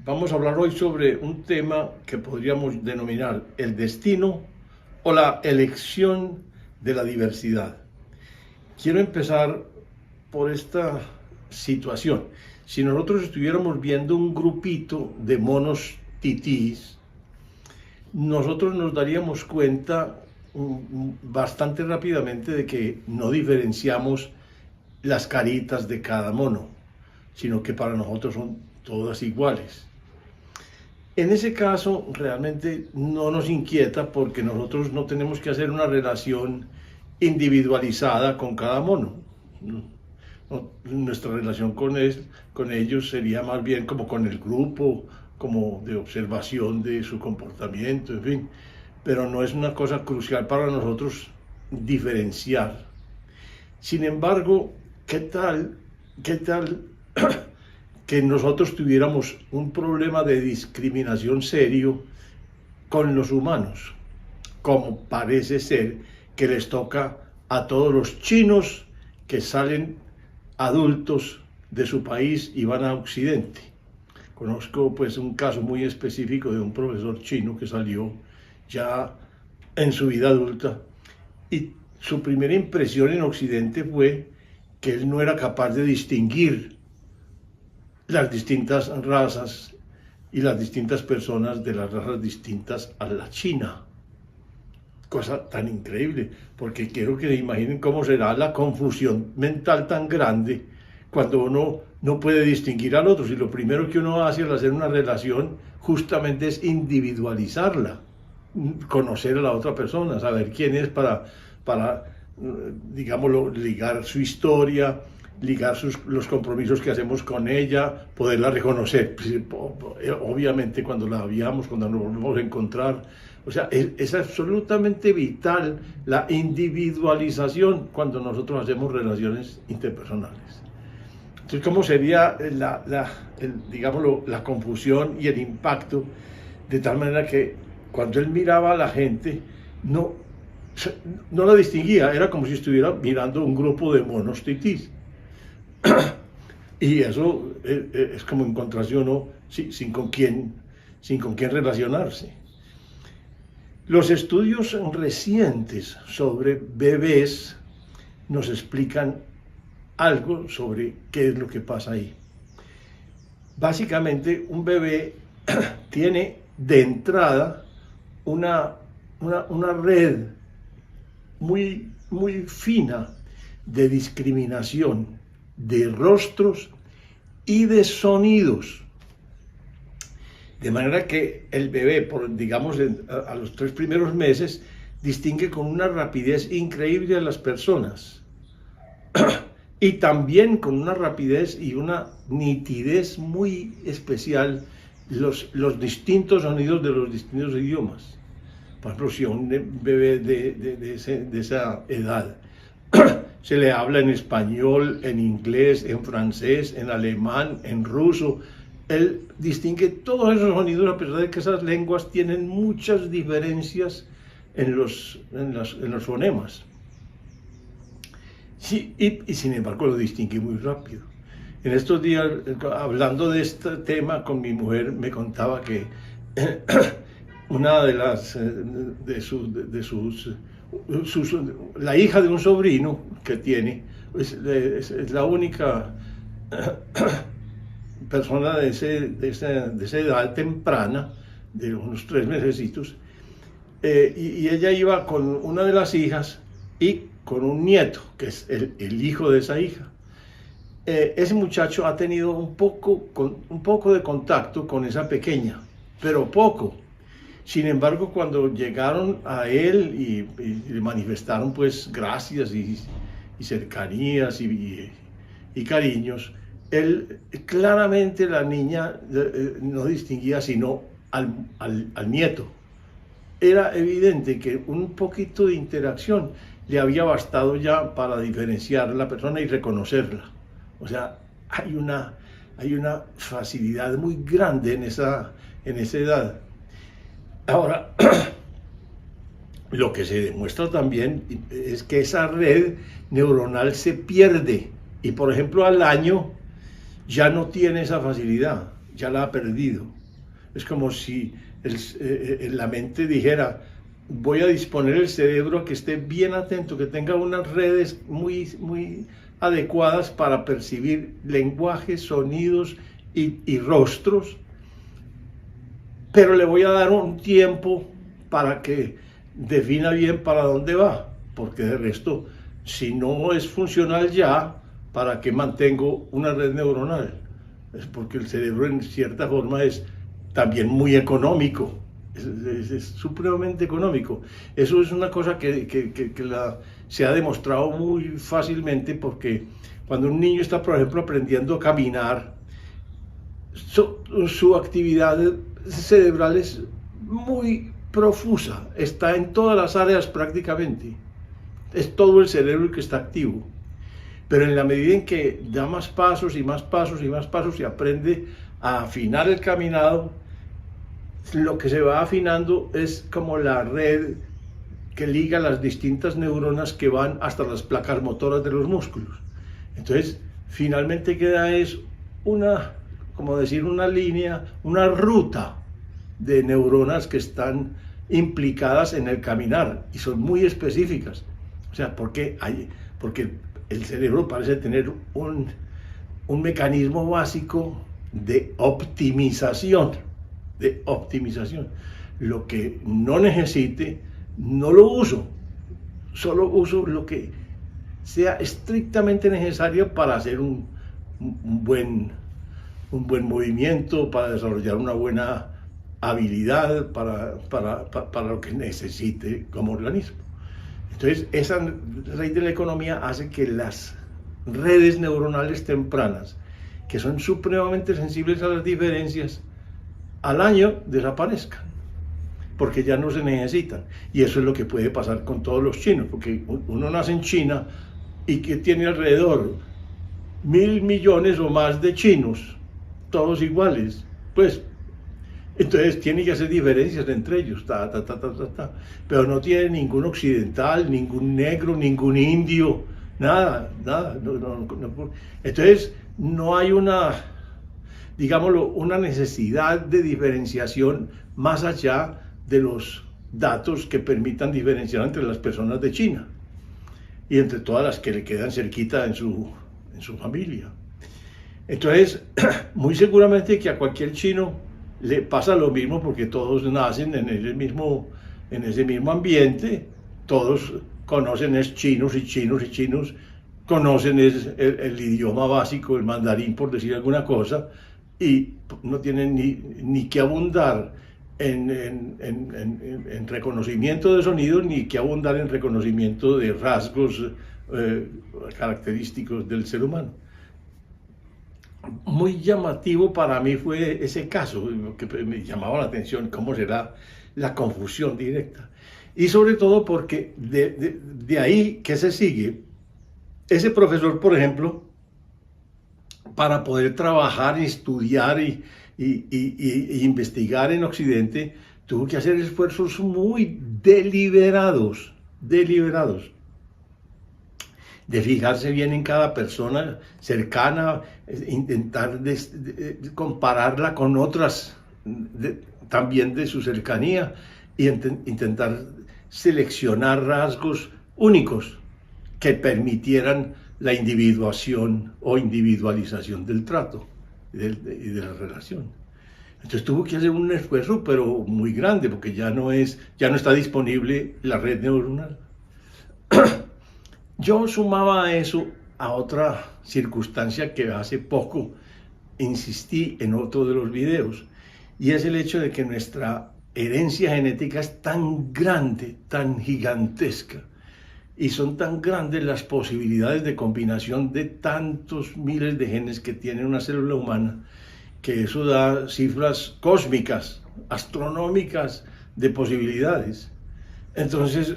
Vamos a hablar hoy sobre un tema que podríamos denominar el destino o la elección de la diversidad. Quiero empezar por esta situación. Si nosotros estuviéramos viendo un grupito de monos titís, nosotros nos daríamos cuenta bastante rápidamente de que no diferenciamos las caritas de cada mono, sino que para nosotros son todas iguales. En ese caso realmente no nos inquieta porque nosotros no tenemos que hacer una relación individualizada con cada mono. Nuestra relación con ellos sería más bien como con el grupo, como de observación de su comportamiento, en fin. Pero no es una cosa crucial para nosotros diferenciar. Sin embargo, ¿qué tal que nosotros tuviéramos un problema de discriminación serio con los humanos, como parece ser que les toca a todos los chinos que salen adultos de su país y van a Occidente? Conozco pues un caso muy específico de un profesor chino que salió ya en su vida adulta y su primera impresión en Occidente fue que él no era capaz de distinguir las distintas razas y las distintas personas de las razas distintas a la China. Cosa tan increíble, porque quiero que se imaginen cómo será la confusión mental tan grande cuando uno no puede distinguir al otro. Si lo primero que uno hace al hacer una relación justamente es individualizarla, conocer a la otra persona, saber quién es para digámoslo, ligar su historia, ligar los compromisos que hacemos con ella, poderla reconocer. Obviamente cuando la veamos, cuando nos volvemos a encontrar. O sea, es absolutamente vital la individualización cuando nosotros hacemos relaciones interpersonales. Entonces, ¿cómo sería digámoslo, la confusión y el impacto? De tal manera que cuando él miraba a la gente, no la distinguía, era como si estuviera mirando un grupo de monos titís. Y eso es como encontrarse uno sin con quién relacionarse. Los estudios recientes sobre bebés nos explican algo sobre qué es lo que pasa ahí. Básicamente, un bebé tiene de entrada una red muy fina de discriminación de rostros y de sonidos. De manera que el bebé, digamos, a los 3 primeros meses, distingue con una rapidez increíble a las personas. Y también con una rapidez y una nitidez muy especial los distintos sonidos de los distintos idiomas. Por ejemplo, si a un bebé de esa edad se le habla en español, en inglés, en francés, en alemán, en ruso, él distingue todos esos sonidos, a pesar de que esas lenguas tienen muchas diferencias en los fonemas. Sí, y sin embargo lo distingue muy rápido. En estos días, hablando de este tema con mi mujer, me contaba que una de la hija de un sobrino que tiene, es la única persona de esa edad temprana, de unos 3 mesecitos, y ella iba con una de las hijas y con un nieto, que es el hijo de esa hija. Ese muchacho ha tenido un poco de contacto con esa pequeña, pero poco. Sin embargo, cuando llegaron a él y le manifestaron pues gracias y cercanías y cariños, él claramente, la niña no distinguía sino al nieto. Era evidente que un poquito de interacción le había bastado ya para diferenciar a la persona y reconocerla. O sea, hay una facilidad muy grande en esa edad. Ahora, lo que se demuestra también es que esa red neuronal se pierde y, por ejemplo, al año ya no tiene esa facilidad. ya la ha perdido. Es como si la mente dijera, voy a disponer el cerebro a que esté bien atento, que tenga unas redes muy adecuadas para percibir lenguajes, sonidos y rostros, pero le voy a dar un tiempo para que defina bien para dónde va, porque de resto, si no es funcional ya, ¿para qué mantengo una red neuronal? Es porque el cerebro en cierta forma es también muy económico, es supremamente económico. Eso es una cosa que se ha demostrado muy fácilmente, porque cuando un niño está, por ejemplo, aprendiendo a caminar, su actividad cerebral es muy profusa, está en todas las áreas prácticamente, es todo el cerebro el que está activo. Pero en la medida en que da más pasos y más pasos y más pasos y aprende a afinar el caminado, lo que se va afinando es como la red que liga las distintas neuronas que van hasta las placas motoras de los músculos. Entonces, finalmente queda es una, como decir, una línea, una ruta de neuronas que están implicadas en el caminar y son muy específicas. O sea, porque el cerebro parece tener un mecanismo básico de optimización. Lo que no necesite, no lo uso. Solo uso lo que sea estrictamente necesario para hacer un buen movimiento, para desarrollar una buena habilidad, para lo que necesite como organismo. Entonces, esa ley de la economía hace que las redes neuronales tempranas, que son supremamente sensibles a las diferencias, al año desaparezcan, porque ya no se necesitan. Y eso es lo que puede pasar con todos los chinos, porque uno nace en China y que tiene alrededor 1.000 millones o más de chinos, todos iguales, pues entonces tiene que hacer diferencias entre ellos, pero no tiene ningún occidental, ningún negro, ningún indio, nada. Entonces no hay una necesidad de diferenciación más allá de los datos que permitan diferenciar entre las personas de China y entre todas las que le quedan cerquita en su familia. Entonces, muy seguramente que a cualquier chino le pasa lo mismo, porque todos nacen en ese mismo ambiente, todos conocen es chinos, conocen el idioma básico, el mandarín, por decir alguna cosa, y no tienen ni que abundar en reconocimiento de sonidos, ni que abundar en reconocimiento de rasgos característicos del ser humano. Muy llamativo para mí fue ese caso, que me llamaba la atención, cómo será la confusión directa. Y sobre todo porque de ahí, ¿qué se sigue? Ese profesor, por ejemplo, para poder trabajar, estudiar y investigar en Occidente, tuvo que hacer esfuerzos muy deliberados, de fijarse bien en cada persona cercana, intentar compararla con otras también de su cercanía, y intentar seleccionar rasgos únicos que permitieran la individuación o individualización del trato y de la relación. Entonces tuvo que hacer un esfuerzo, pero muy grande, porque ya no está disponible la red neuronal. Yo sumaba a eso a otra circunstancia que hace poco insistí en otro de los videos, y es el hecho de que nuestra herencia genética es tan grande, tan gigantesca, y son tan grandes las posibilidades de combinación de tantos miles de genes que tiene una célula humana, que eso da cifras cósmicas, astronómicas de posibilidades. Entonces,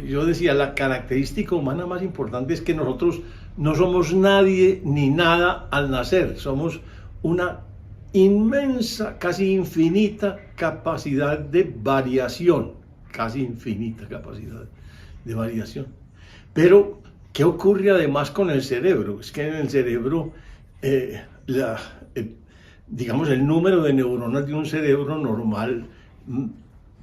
yo decía, la característica humana más importante es que nosotros no somos nadie ni nada al nacer, somos una inmensa, casi infinita capacidad de variación, Pero, ¿qué ocurre además con el cerebro? Es que en el cerebro eh, la, eh, digamos, el número de neuronas de un cerebro normal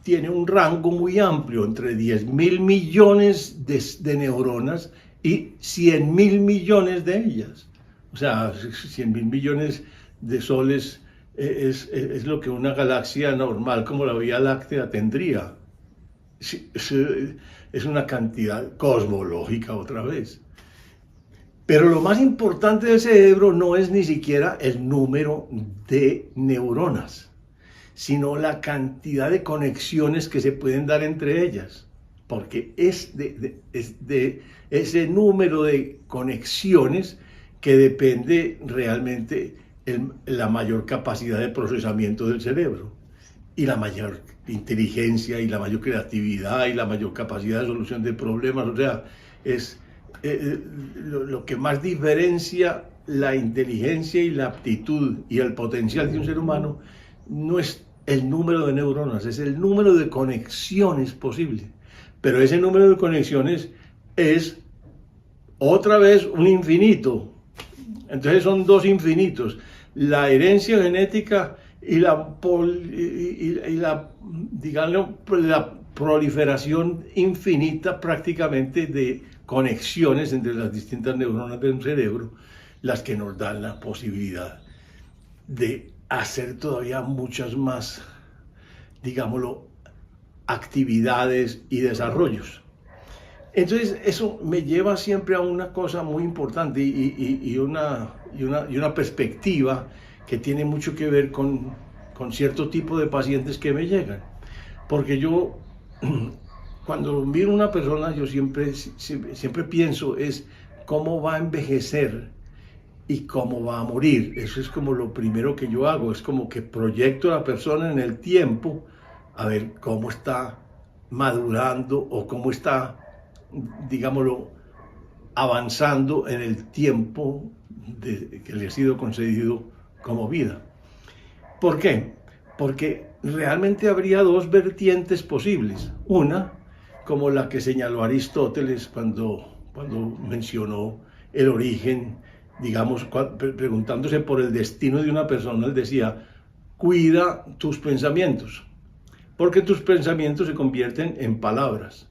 tiene un rango muy amplio, entre 10.000 millones de neuronas y 100.000 millones de ellas. O sea, 100.000 millones de soles es lo que una galaxia normal como la Vía Láctea tendría. Es una cantidad cosmológica otra vez. Pero lo más importante del cerebro no es ni siquiera el número de neuronas, sino la cantidad de conexiones que se pueden dar entre ellas. Porque es de ese número de conexiones que depende realmente la mayor capacidad de procesamiento del cerebro y la mayor inteligencia y la mayor creatividad y la mayor capacidad de solución de problemas. O sea, es lo que más diferencia la inteligencia y la aptitud y el potencial de un ser humano no es el número de neuronas, es el número de conexiones posibles. Pero ese número de conexiones es otra vez un infinito. Entonces son dos infinitos. La herencia genética y digamos, la proliferación infinita prácticamente de conexiones entre las distintas neuronas del cerebro, las que nos dan la posibilidad de hacer todavía muchas más, digámoslo, actividades y desarrollos. Entonces eso me lleva siempre a una cosa muy importante y una perspectiva que tiene mucho que ver con cierto tipo de pacientes que me llegan. Porque yo, cuando miro a una persona, yo siempre pienso es cómo va a envejecer y cómo va a morir. Eso es como lo primero que yo hago, es como que proyecto a la persona en el tiempo a ver cómo está madurando o cómo está, digámoslo, avanzando en el tiempo que le ha sido concedido como vida. ¿Por qué? Porque realmente habría dos vertientes posibles. Una, como la que señaló Aristóteles cuando mencionó el origen, digamos, preguntándose por el destino de una persona, él decía, cuida tus pensamientos, porque tus pensamientos se convierten en palabras.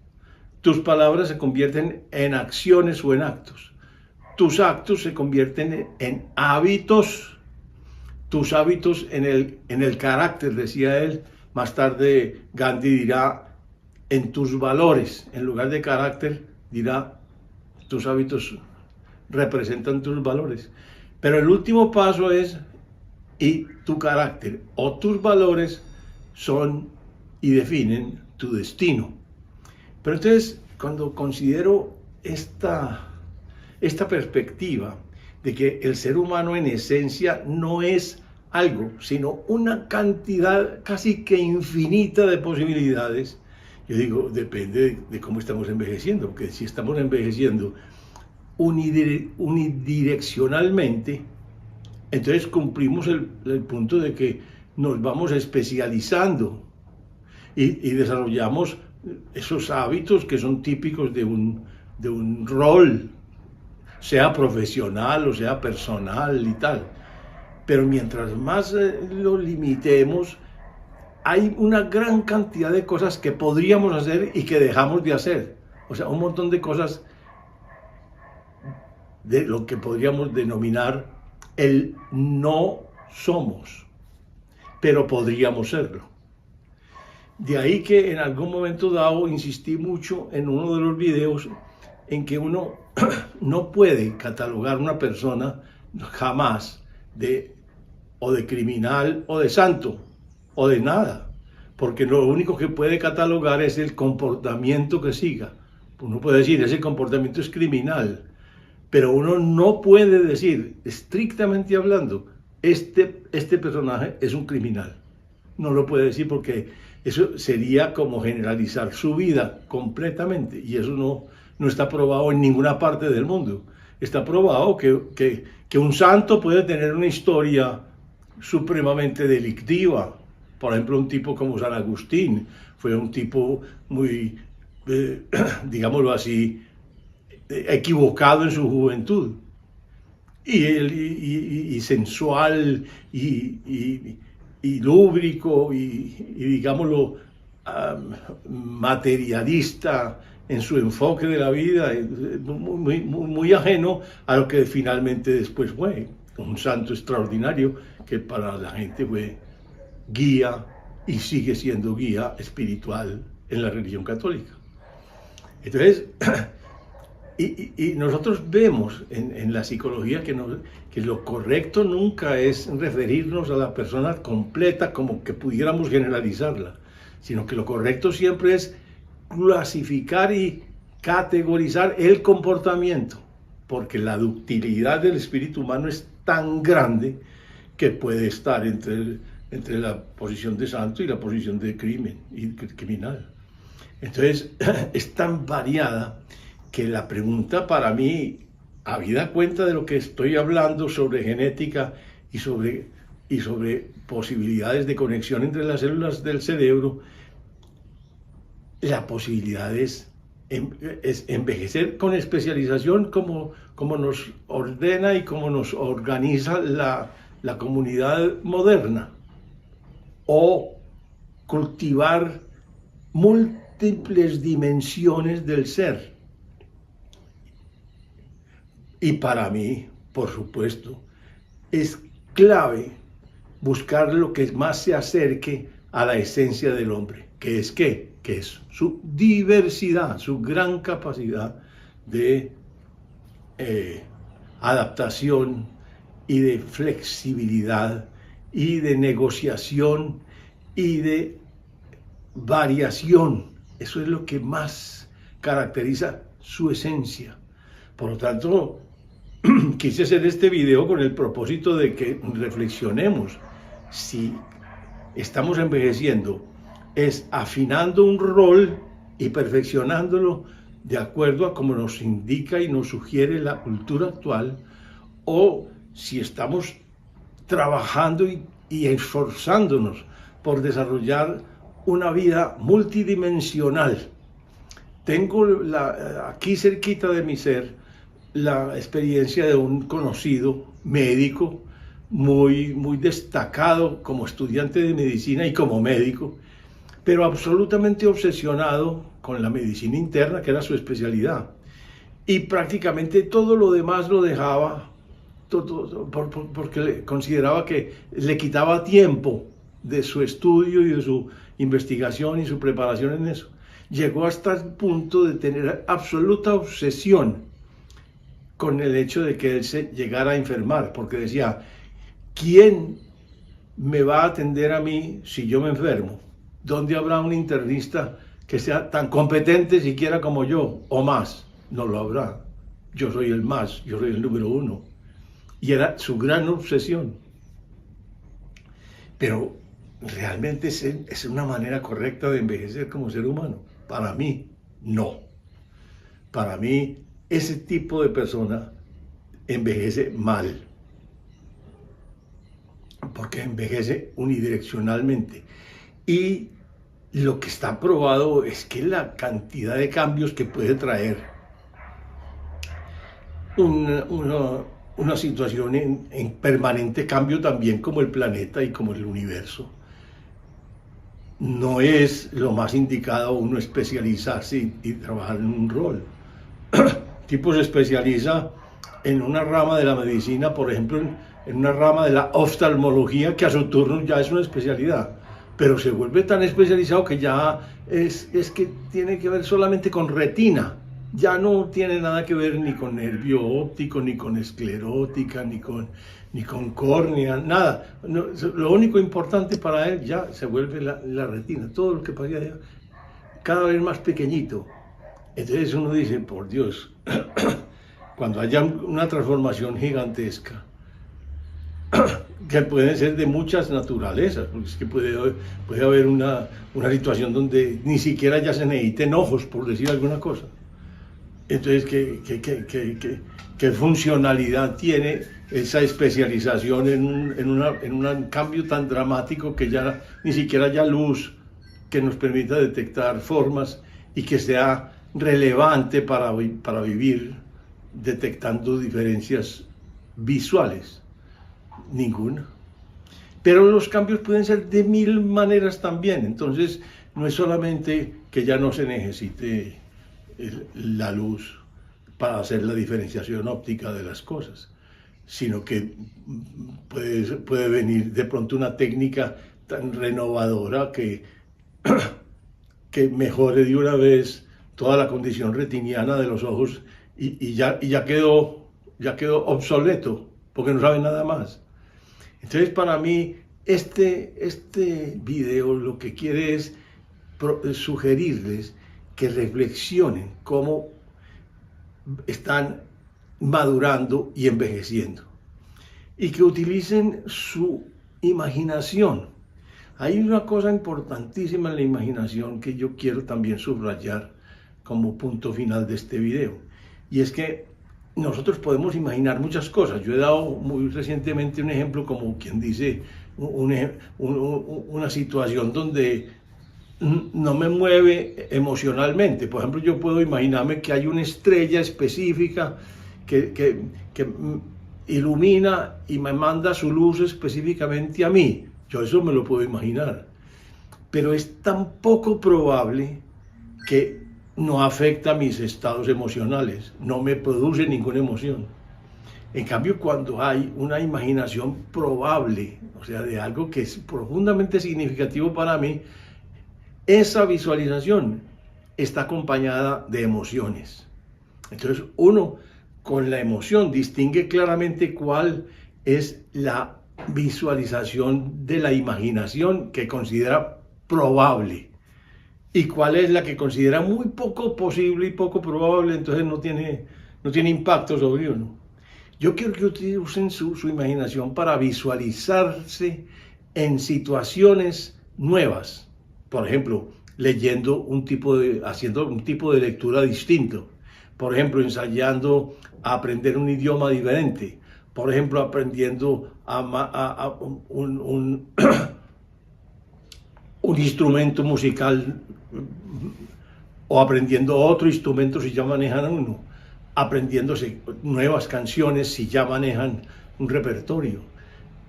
Tus palabras se convierten en acciones o en actos. Tus actos se convierten en hábitos. Tus hábitos en el carácter, decía él. Más tarde Gandhi dirá en tus valores. En lugar de carácter dirá tus hábitos representan tus valores. Pero el último paso es y tu carácter o tus valores son y definen tu destino. Pero entonces, cuando considero esta perspectiva de que el ser humano en esencia no es algo, sino una cantidad casi que infinita de posibilidades, yo digo, depende de cómo estamos envejeciendo, porque si estamos envejeciendo unidireccionalmente, entonces cumplimos el punto de que nos vamos especializando y desarrollamos esos hábitos que son típicos de un rol, sea profesional o sea personal y tal. Pero mientras más lo limitemos, hay una gran cantidad de cosas que podríamos hacer y que dejamos de hacer. O sea, un montón de cosas de lo que podríamos denominar el no somos, pero podríamos serlo. De ahí que en algún momento dado insistí mucho en uno de los videos en que uno no puede catalogar a una persona jamás o de criminal o de santo o de nada, porque lo único que puede catalogar es el comportamiento que siga. Uno puede decir, ese comportamiento es criminal, pero uno no puede decir, estrictamente hablando, este personaje es un criminal. No lo puede decir porque eso sería como generalizar su vida completamente, y eso no está probado en ninguna parte del mundo. Está probado que un santo puede tener una historia supremamente delictiva. Por ejemplo, un tipo como San Agustín fue un tipo muy, digámoslo así, equivocado en su juventud. y sensual y lúbrico y digámoslo, materialista en su enfoque de la vida, muy ajeno a lo que finalmente después fue un santo extraordinario que para la gente fue guía y sigue siendo guía espiritual en la religión católica. Entonces, y nosotros vemos en la psicología que lo correcto nunca es referirnos a la persona completa como que pudiéramos generalizarla, sino que lo correcto siempre es clasificar y categorizar el comportamiento, porque la ductilidad del espíritu humano es tan grande que puede estar entre la posición de santo y la posición de crimen y criminal. Entonces, es tan variada que la pregunta para mí, habida cuenta de lo que estoy hablando sobre genética y sobre posibilidades de conexión entre las células del cerebro, la posibilidad es envejecer con especialización como nos ordena y como nos organiza la comunidad moderna, o cultivar múltiples dimensiones del ser. Y para mí, por supuesto, es clave buscar lo que más se acerque a la esencia del hombre, que es ¿qué? Que es su diversidad, su gran capacidad de adaptación y de flexibilidad y de negociación y de variación. Eso es lo que más caracteriza su esencia. Por lo tanto, quise hacer este video con el propósito de que reflexionemos si estamos envejeciendo, es afinando un rol y perfeccionándolo de acuerdo a como nos indica y nos sugiere la cultura actual, o si estamos trabajando y esforzándonos por desarrollar una vida multidimensional. Tengo aquí cerquita de mi ser la experiencia de un conocido médico muy destacado como estudiante de medicina y como médico, pero absolutamente obsesionado con la medicina interna, que era su especialidad, y prácticamente todo lo demás lo dejaba porque consideraba que le quitaba tiempo de su estudio y de su investigación y su preparación en eso. Llegó hasta el punto de tener absoluta obsesión con el hecho de que él se llegara a enfermar, porque decía, ¿quién me va a atender a mí si yo me enfermo? ¿Dónde habrá un internista que sea tan competente siquiera como yo, o más? No lo habrá. Yo soy el más, yo soy el número uno. Y era su gran obsesión. Pero realmente es una manera correcta de envejecer como ser humano. Para mí, no. Para mí, ese tipo de persona envejece mal. Porque envejece unidireccionalmente. Y lo que está probado es que la cantidad de cambios que puede traer una situación en permanente cambio también como el planeta y como el universo, no es lo más indicado uno especializarse y trabajar en un rol. Tipo se especializa en una rama de la medicina, por ejemplo, en una rama de la oftalmología, que a su turno ya es una especialidad, pero se vuelve tan especializado que ya es que tiene que ver solamente con retina, ya no tiene nada que ver ni con nervio óptico, ni con esclerótica, ni con córnea, nada. No, lo único importante para él ya se vuelve la retina, todo lo que pasa allá, cada vez más pequeñito. Entonces uno dice, por Dios, cuando haya una transformación gigantesca, que pueden ser de muchas naturalezas, porque es que puede haber una situación donde ni siquiera ya se necesiten ojos, por decir alguna cosa. Entonces, ¿qué funcionalidad tiene esa especialización en un cambio tan dramático que ya ni siquiera haya luz que nos permita detectar formas y que sea relevante para vivir detectando diferencias visuales? Ninguna. Pero los cambios pueden ser de mil maneras también. Entonces, no es solamente que ya no se necesite la luz para hacer la diferenciación óptica de las cosas, sino que puede venir de pronto una técnica tan renovadora que mejore de una vez toda la condición retiniana de los ojos y ya quedó obsoleto, porque no sabe nada más. Entonces, para mí, este video lo que quiere es sugerirles que reflexionen cómo están madurando y envejeciendo, y que utilicen su imaginación. Hay una cosa importantísima en la imaginación que yo quiero también subrayar como punto final de este video, y es que nosotros podemos imaginar muchas cosas. Yo he dado muy recientemente un ejemplo, como quien dice, una situación donde no me mueve emocionalmente. Por ejemplo, yo puedo imaginarme que hay una estrella específica que ilumina y me manda su luz específicamente a mí. Yo eso me lo puedo imaginar. Pero es tan poco probable que no afecta mis estados emocionales, no me produce ninguna emoción. En cambio, cuando hay una imaginación probable, o sea, de algo que es profundamente significativo para mí, esa visualización está acompañada de emociones. Entonces, uno con la emoción distingue claramente cuál es la visualización de la imaginación que considera probable y cuál es la que considera muy poco posible y poco probable, entonces no tiene impacto sobre uno. Yo quiero que ustedes usen su imaginación para visualizarse en situaciones nuevas. Por ejemplo, haciendo un tipo de lectura distinto. Por ejemplo, ensayando a aprender un idioma diferente. Por ejemplo, aprendiendo un instrumento musical, o aprendiendo otro instrumento si ya manejan uno, aprendiéndose nuevas canciones si ya manejan un repertorio.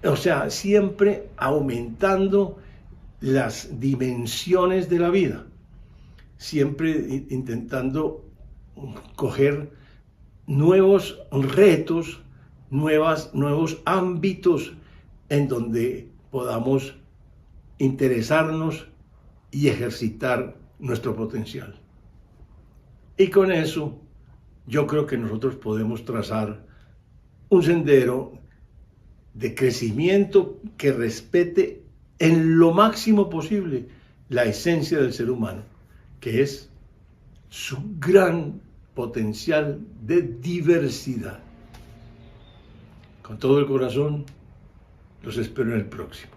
O sea, siempre aumentando las dimensiones de la vida, siempre intentando coger nuevos retos, nuevos ámbitos en donde podamos interesarnos y ejercitar nuestro potencial. Y con eso, yo creo que nosotros podemos trazar un sendero de crecimiento que respete en lo máximo posible la esencia del ser humano, que es su gran potencial de diversidad. Con todo el corazón, los espero en el próximo.